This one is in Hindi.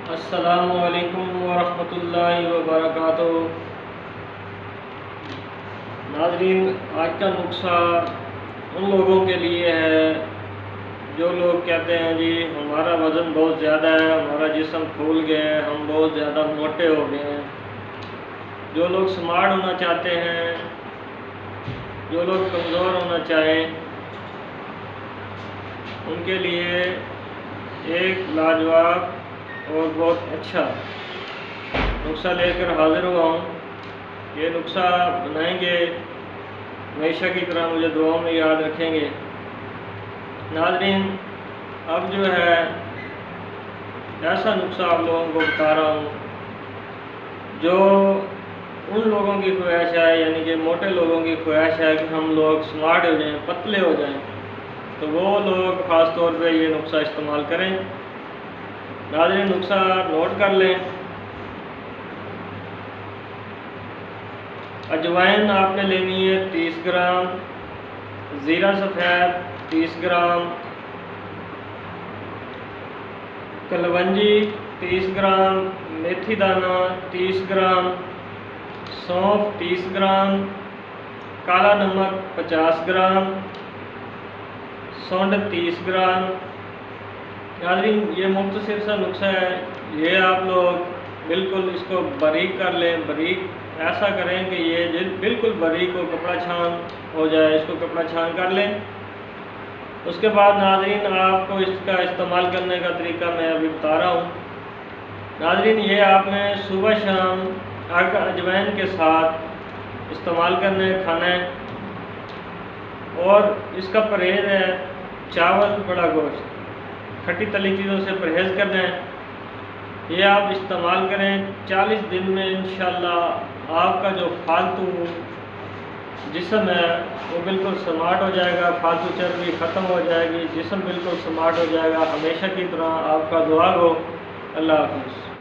अस्सलामुअलैकुम वरहमतुल्लाहि वबरकातुहू। नाज़रीन, आज का नुस्खा उन लोगों के लिए है जो लोग कहते हैं जी हमारा वज़न बहुत ज़्यादा है, हमारा जिस्म फूल गया है, हम बहुत ज़्यादा मोटे हो गए हैं। जो लोग स्मार्ट होना चाहते हैं, जो लोग कमज़ोर होना चाहें, उनके लिए एक लाजवाब और बहुत अच्छा नुस्खा लेकर हाज़िर हुआ हूँ। ये नुस्खा बनाएंगे हमेशा की तरह मुझे दुआओं में याद रखेंगे। नाज़रीन, अब जो है ऐसा नुस्खा आप लोगों को बता रहा हूँ जो उन लोगों की ख्वाहिश है, यानी कि मोटे लोगों की ख्वाहिश है कि हम लोग स्मार्ट हो जाएं, पतले हो जाएं, तो वो लोग ख़ास तौर पे ये नुस्खा इस्तेमाल करें। नाज़रीन, नुस्खा नोट कर लें। अजवाइन आपने लेनी है 30 ग्राम, ज़ीरा सफ़ेद 30 ग्राम, कलवंजी 30 ग्राम, मेथी दाना 30 ग्राम, सौंफ 30 ग्राम, काला नमक 50 ग्राम, सौंठ 30 ग्राम। नाज़रीन, ये मुख्तसर सा नुस्खा है, ये आप लोग बिल्कुल इसको बारीक कर लें। बारीक ऐसा करें कि ये बिल्कुल बारीक हो, कपड़ा छान हो जाए, इसको कपड़ा छान कर लें। उसके बाद नाज़रीन, आपको इसका इस्तेमाल करने का तरीका मैं अभी बता रहा हूँ। नाज़रीन, ये आपने सुबह शाम अजवाइन के साथ इस्तेमाल करना है, खाना है, और इसका परहेज़ है चावल, बड़ा गोश्त, खट्टी तली चीज़ों से परहेज़ करना है। ये आप इस्तेमाल करें 40 दिन में इंशाअल्लाह आपका जो फालतू जिस्म है वो बिल्कुल स्मार्ट हो जाएगा, फालतू चर्बी ख़त्म हो जाएगी, जिस्म बिल्कुल स्मार्ट हो जाएगा। हमेशा की तरह आपका दुआ हो। अल्लाह हाफ़िज़।